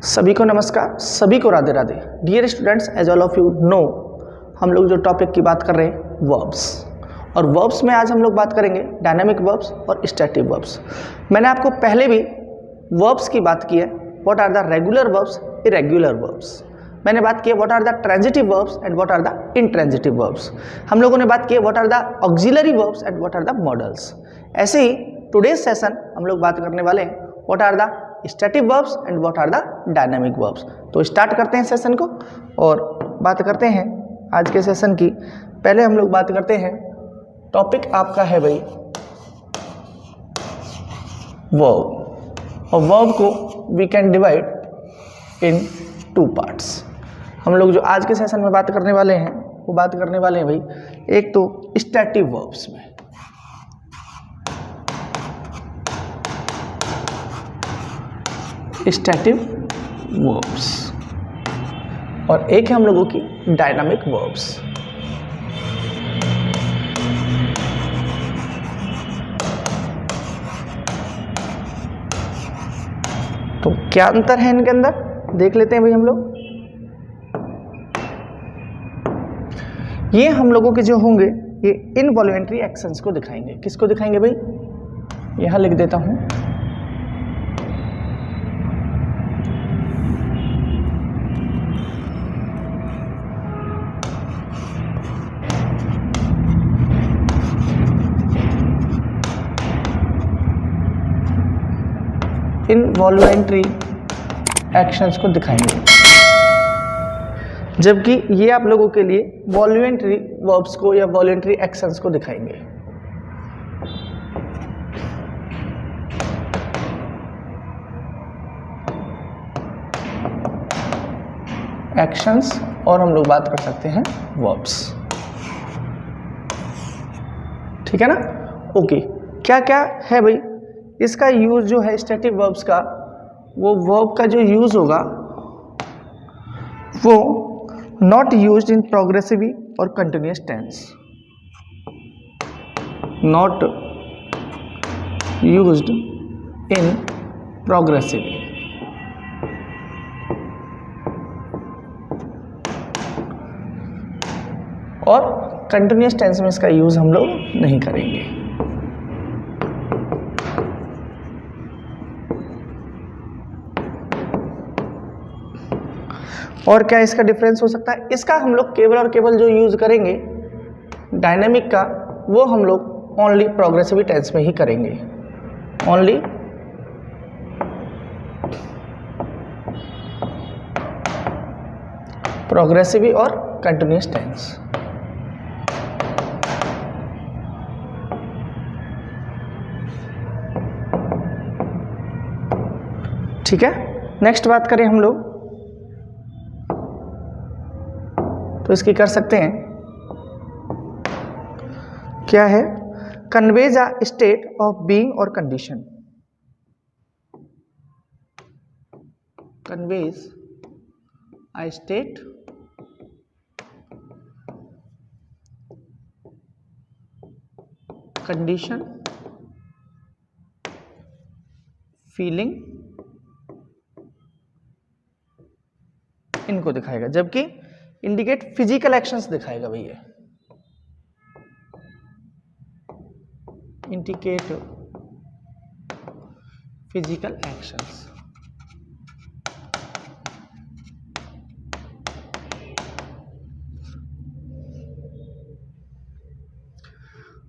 सभी को नमस्कार, सभी को Radhe Radhe. Dear students, as all of you know, हम लोग जो टॉपिक की बात कर रहे हैं वर्ब्स, और वर्ब्स में आज हम लोग बात करेंगे डायनामिक वर्ब्स और स्टैटिक वर्ब्स। मैंने आपको पहले भी वर्ब्स की बात की है, what are the regular verbs, irregular verbs. मैंने बात की है what are the transitive verbs and what are the intransitive verbs. हम लोगों ने बात की है what are the auxiliary verbs and what are the modals. ऐसे ही टुडेज सेशन हम लोग बात करने वाले हैं what are the static verbs and what are the dynamic verbs. तो स्टार्ट करते हैं सेशन को और बात करते हैं आज के सेशन की। पहले हम लोग बात करते हैं, टॉपिक आपका है भाई वर्ब, और वर्ब को we can divide in two parts. हम लोग जो आज के सेशन में बात करने वाले हैं वो बात करने वाले हैं भाई एक तो स्टैटिक वर्ब्स में, स्टैटिक वर्ब्स, और एक है हम लोगों की डायनामिक वर्ब्स। तो क्या अंतर है इनके अंदर, देख लेते हैं भाई हम लोग। ये हम लोगों के जो होंगे ये इनवॉल्यूंटरी एक्शंस को दिखाएंगे। किसको दिखाएंगे भाई, यहां लिख देता हूं, इनवॉल्यूंटरी एक्शंस को दिखाएंगे, जबकि ये आप लोगों के लिए वॉल्यूंटरी वर्ब्स को या वॉल्यूंटरी एक्शंस को दिखाएंगे। एक्शंस और हम लोग बात कर सकते हैं वर्ब्स, ठीक है ना। ओके, क्या क्या है भाई इसका यूज जो है स्टैटिक वर्ब्स का, वो वर्ब का जो यूज होगा वो नॉट यूज्ड इन प्रोग्रेसिव और continuous tense, not used in progressive, और कंटिन्यूअस टेंस में इसका यूज हम लोग नहीं करेंगे। और क्या इसका डिफरेंस हो सकता है, इसका हम लोग केवल और केवल जो यूज करेंगे डायनेमिक का, वो हम लोग ओनली प्रोग्रेसिव टेंस में ही करेंगे, ओनली प्रोग्रेसिव और कंटिन्यूअस टेंस। ठीक है, नेक्स्ट बात करें हम लोग तो इसकी कर सकते हैं, क्या है, conveys a state of being और condition, conveys a state condition feeling, इनको दिखाएगा, जबकि इंडिकेट फिजिकल एक्शंस दिखाएगा भैया, इंडिकेट फिजिकल एक्शंस।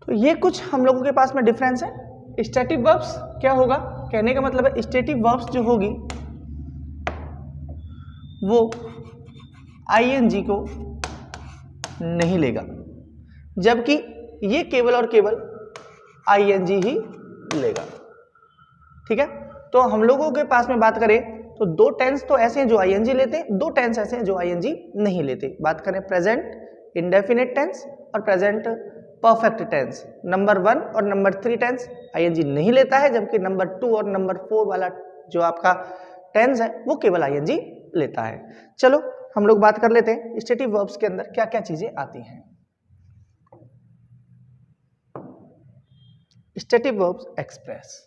तो ये कुछ हम लोगों के पास में डिफरेंस है। स्टैटिक वर्ब्स क्या होगा, कहने का मतलब है स्टैटिक वर्ब्स जो होगी वो आईएनजी को नहीं लेगा, जबकि ये केवल और केवल आईएनजी ही लेगा। ठीक है, तो हम लोगों के पास में बात करें तो दो टेंस तो ऐसे हैं जो आईएनजी लेते हैं, दो टेंस ऐसे हैं जो आईएनजी नहीं लेते। बात करें प्रेजेंट इंडेफिनिट टेंस और प्रेजेंट परफेक्ट टेंस, नंबर 1 और नंबर 3 टेंस आईएनजी नहीं लेता है, जबकि नंबर 2 और नंबर 4 वाला जो आपका टेंस है वो केवल आईएनजी लेता है। चलो हम लोग बात कर लेते हैं स्टैटिक वर्ब्स के अंदर क्या क्या चीजें आती हैं। Static verbs express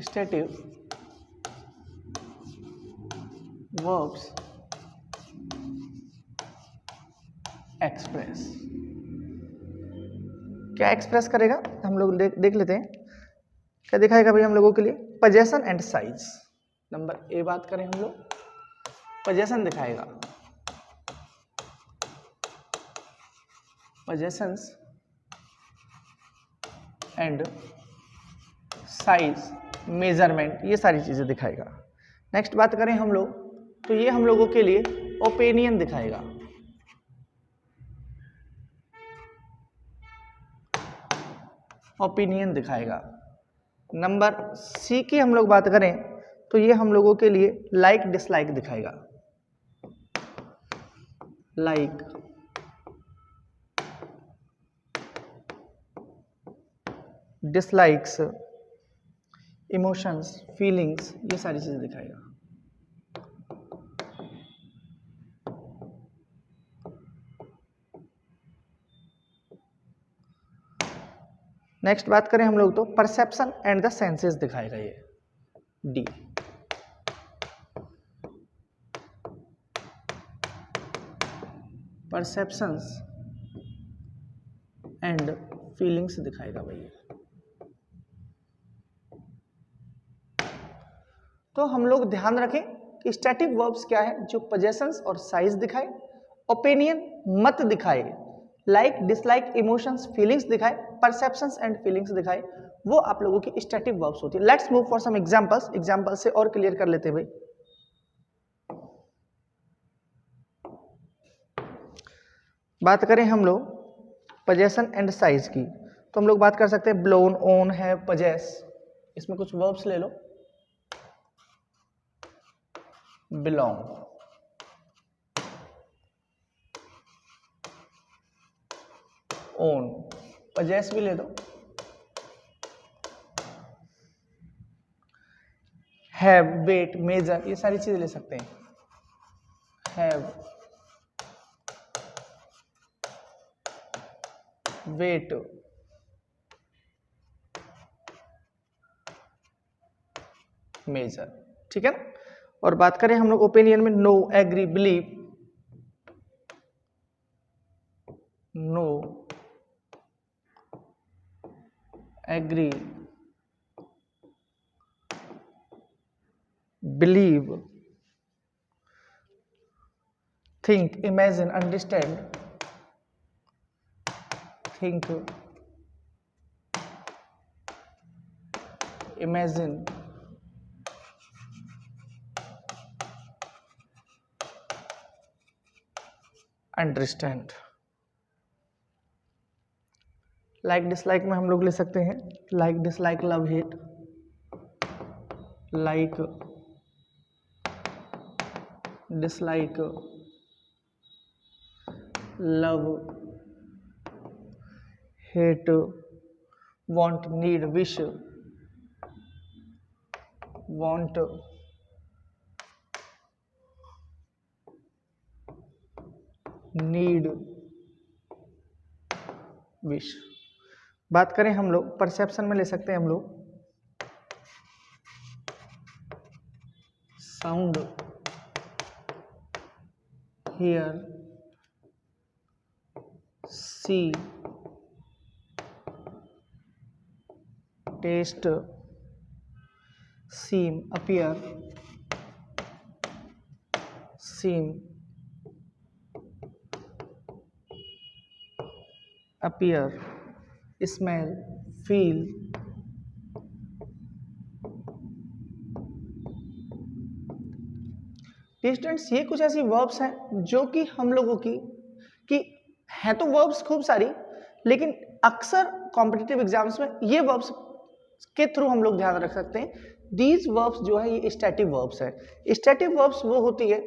स्टैटिव verbs express, क्या एक्सप्रेस करेगा हम लोग देख लेते हैं। क्या दिखाएगा भाई हम लोगों के लिए? Possession and size. Number A बात करें हम लोग, पोजेशन दिखाएगा, पोजेशंस एंड साइज, मेजरमेंट, ये सारी चीजें दिखाएगा। नेक्स्ट बात करें हम लोग तो ये हम लोगों के लिए ओपिनियन दिखाएगा, ओपिनियन दिखाएगा। नंबर सी की हम लोग बात करें तो ये हम लोगों के लिए लाइक डिसलाइक दिखाएगा, लाइक डिसलाइक्स, इमोशंस, फीलिंग्स, ये सारी चीजें दिखाएगा। नेक्स्ट बात करें हम लोग तो परसेप्शन एंड द सेंसेस दिखाएगा ये, डी। परसेप्शंस एंड फीलिंग्स दिखाएगा भाई। तो हम लोग ध्यान रखें कि स्टैटिक वर्ब्स क्या है, जो पोजेशंस और साइज दिखाए, ओपिनियन मत दिखाए, लाइक डिसलाइक, इमोशंस, फीलिंग्स दिखाए, परसेप्शंस एंड फीलिंग्स दिखाए, वो आप लोगों की स्टैटिक वर्ब्स होती है। Let's move for some examples, example से और क्लियर कर लेते हैं भाई। बात करें हम लोग पोजेशन एंड साइज की तो हम लोग बात कर सकते हैं ब्लोन, ओन है, पोजेस, इसमें कुछ वर्ब्स ले लो। बिलोंग, ओन, पोजेस भी ले दो, हैव, वेट, मेजर, ये सारी चीजें ले सकते हैं। हैव, वेट, मेजर, ठीक है ना। और बात करें हम लोग ओपिनियन में know, agree, believe, know, agree, believe, think, imagine, understand, think, imagine, understand. Like dislike में हम लोग ले सकते हैं like dislike, love hate, like dislike, love hate, want, need, wish, want, need, wish. बात करें हम लोग परसेप्शन में ले सकते हैं हम लोग sound, hear, see, taste, seem, appear, seem, appear, smell, feel, students ये कुछ ऐसी वर्ब्स हैं जो कि हम लोगों की हैं तो वर्ब्स खूब सारी, लेकिन अक्सर कॉम्पिटिटिव एग्जाम्स में ये वर्ब्स के थ्रू हम लोग ध्यान रख सकते हैं। दीज वर्ब्स जो है ये स्टैटिक वर्ब्स है। स्टैटिक वर्ब्स वो होती है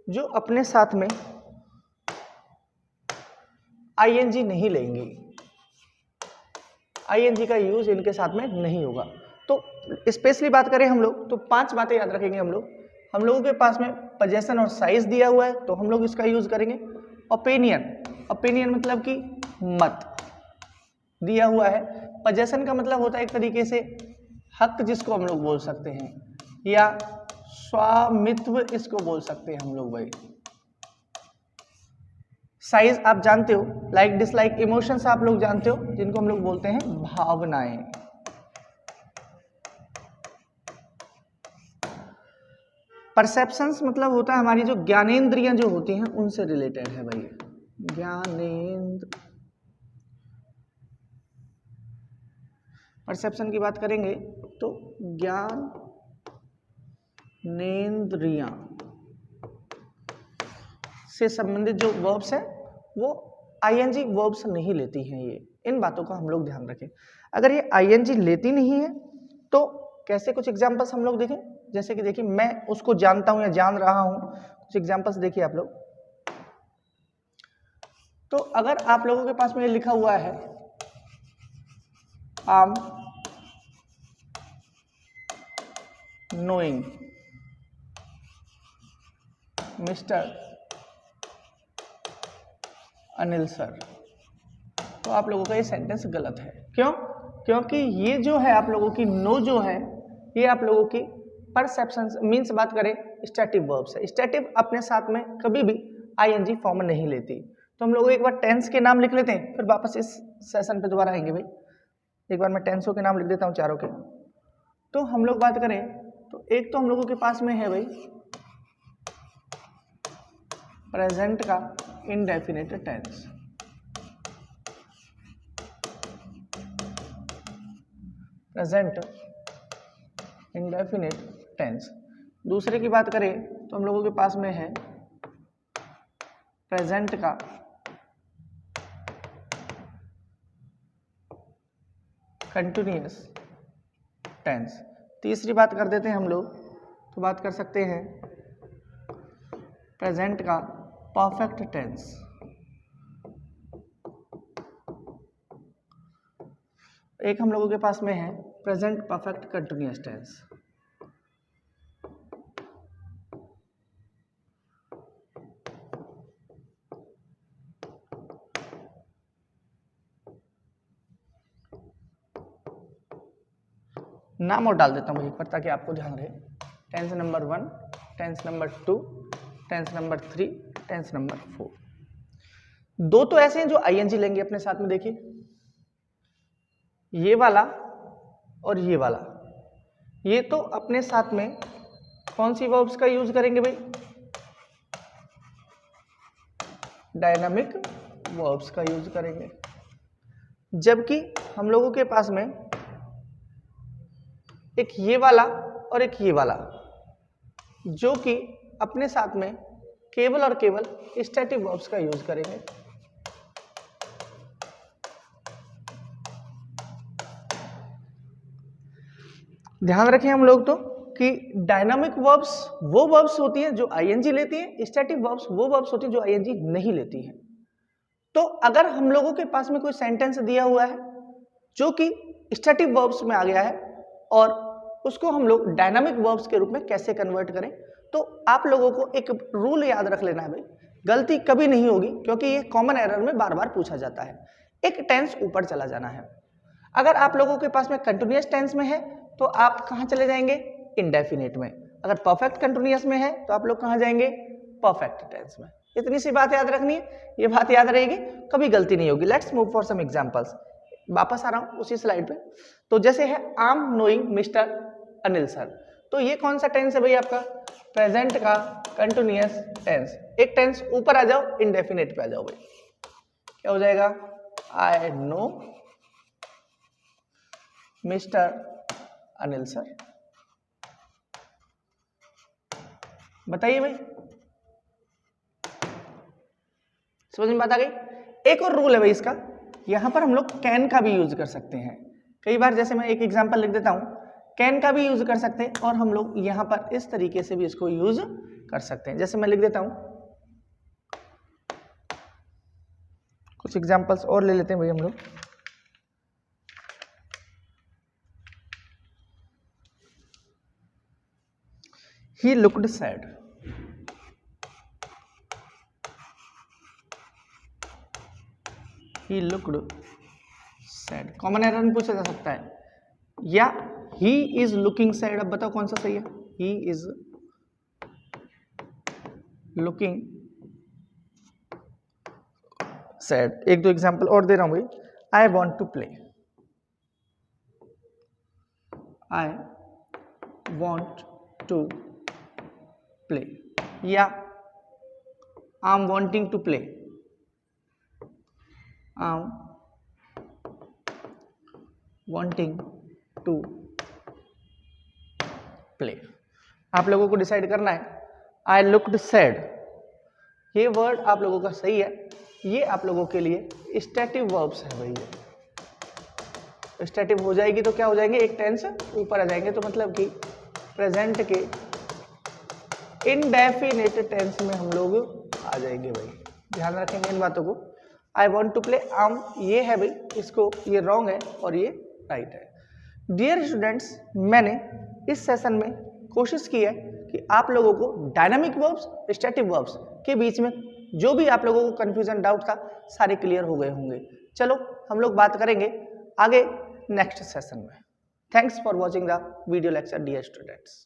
जो अपने साथ में आईएनजी नहीं लेंगी, आईएनजी का यूज इनके साथ में नहीं होगा। तो स्पेशली बात करें हम लोग तो 5 बातें याद रखेंगे हम लोगों के पास में पोजेशन और साइज दिया हुआ है तो हम लोग इसका यूज करेंगे। ओपिनियन, ओपिनियन मतलब कि मत दिया हुआ है। पोजेशन का मतलब होता है एक तरीके से हक जिसको हम लोग बोल सकते हैं, या स्वामित्व इसको बोल सकते हैं हम लोग भाई। साइज आप जानते हो, लाइक डिसलाइक इमोशंस आप लोग जानते हो, जिनको हम लोग बोलते हैं भावनाएं। परसेप्शंस मतलब होता है हमारी जो ज्ञानेंद्रियां जो होती हैं उनसे रिलेटेड है भाई, ज्ञानेंद्र। परसेप्शन की बात करेंगे तो ज्ञानेंद्रियां से संबंधित जो वर्ब्स है वो आईएनजी वर्ब्स नहीं लेती हैं। ये इन बातों का हम लोग ध्यान रखें। अगर ये आईएनजी लेती नहीं है तो कैसे, कुछ एग्जांपल्स हम लोग देखें। जैसे कि देखिए, मैं उसको जानता हूं या जान रहा हूं, कुछ एग्जांपल्स देखिए आप लोग। तो अगर आप लोगों के पास में ये लिखा हुआ है आम नोइंग मिस्टर अनिल सर, तो आप लोगों का ये सेंटेंस गलत है। क्यों? क्योंकि ये जो है आप लोगों की नो जो है ये आप लोगों की परसेप्शन मीन्स बात करें स्टैटिव वर्ब्स है। स्टैटिव अपने साथ में कभी भी आईएनजी फॉर्म नहीं लेती। तो हम लोग एक बार टेंस के नाम लिख लेते हैं, फिर वापस इस सेशन पे दोबारा आएंगे भाई। एक बार मैं टेंसों के नाम लिख देता हूँ चारों के। तो हम लोग बात करें तो एक तो हम लोगों के पास में है भाई प्रेजेंट का indefinite tense. Present indefinite tense. दूसरे की बात करें तो हम लोगों के पास में है प्रेजेंट का कंटिन्यूअस टेंस। तीसरी बात कर देते हैं हम लोग, तो बात कर सकते हैं प्रेजेंट का परफेक्ट टेंस। एक हम लोगों के पास में है प्रेजेंट परफेक्ट कंटिन्यूअस टेंस। नाम और डाल देता हूँ वहीं पर ताकि आपको ध्यान रहे। Tense number 1, tense number 2, tense number 3, tense number 4। दो तो ऐसे हैं जो आईएनजी लेंगे अपने साथ में। देखिए ये वाला और ये वाला, ये तो अपने साथ में कौन सी वर्ब्स का यूज करेंगे भाई? डायनामिक वर्ब्स का यूज करेंगे। जबकि हम लोगों के पास में एक ये वाला और एक ये वाला, जो कि अपने साथ में केवल और केवल स्टैटिक वर्ब्स का यूज करेंगे। ध्यान रखें हम लोग तो कि डायनामिक वर्ब्स वो वर्ब्स होती हैं जो आईएनजी लेती हैं, स्टैटिक वर्ब्स वो वर्ब्स होती हैं जो आईएनजी नहीं लेती हैं। तो अगर हम लोगों के पास में कोई सेंटेंस दिया हुआ है जो कि स्टैटिक वर्ब्स में आ गया है और उसको हम लोग डायनामिक वर्ब्स के रूप में कैसे कन्वर्ट करें, तो आप लोगों को एक रूल याद रख लेना है भाई, गलती कभी नहीं होगी क्योंकि ये कॉमन एरर में बार बार पूछा जाता है। एक टेंस ऊपर चला जाना है। अगर आप लोगों के पास में कंटिन्यूअस टेंस में है तो आप कहां चले जाएंगे? इंडेफिनिट में। अगर परफेक्ट कंटिन्यूअस में है तो आप लोग कहां जाएंगे? परफेक्ट टेंस में। इतनी सी बात याद रखनी है, ये बात याद रहेगी, कभी गलती नहीं होगी। Let's move for some examples. वापस आ रहा हूं उसी स्लाइड पे। तो जैसे है I am knowing mister Anil sir, तो ये कौन सा टेंस है भाई? आपका प्रेजेंट का कंटिन्यूअस टेंस। एक टेंस ऊपर आ जाओ, इंडेफिनिट पे आ जाओ भाई। क्या हो जाएगा? I know mister Anil sir. बताइए भाई, समझ में बात आ गई? एक और रूल है भाई इसका, यहां पर हम लोग कैन का भी यूज कर सकते हैं। कई बार जैसे मैं एक एग्जांपल लिख देता हूं, कैन का भी यूज कर सकते हैं और हम लोग यहां पर इस तरीके से भी इसको यूज कर सकते हैं। जैसे मैं लिख देता हूं, कुछ एग्जांपल्स और ले लेते हैं भाई हम लोग। He looked sad. He looked sad. Common error में पूछा जा सकता है। या ही इज लुकिंग सैड, अब बताओ कौन सा सही है, ही इज लुकिंग सैड। एक दो एग्जाम्पल और दे रहा हूं भाई, I want to play, I want to play, या I am wanting to play, I am wanting to play. आप लोगों को डिसाइड करना है। आई लुक्ड सैड, ये वर्ड आप लोगों का सही है, ये आप लोगों के लिए स्टैटिव वर्ब्स है भाई। स्टैटिव हो जाएगी तो क्या हो जाएंगे, एक टेंस ऊपर आ जाएंगे, तो मतलब कि प्रेजेंट के इनडेफिनेट टेंस में हम लोग आ जाएंगे भाई। ध्यान रखेंगे इन बातों को। आई वॉन्ट टू प्ले, आम ये है भाई, इसको ये रॉन्ग है और ये राइट है। डियर स्टूडेंट्स, मैंने इस सेशन में कोशिश की है कि आप लोगों को डायनामिक वर्ब्स, स्टैटिक वर्ब्स के बीच में जो भी आप लोगों को कंफ्यूजन डाउट था सारे क्लियर हो गए होंगे। चलो हम लोग बात करेंगे आगे नेक्स्ट सेशन में। Thanks for watching the video lecture dear students.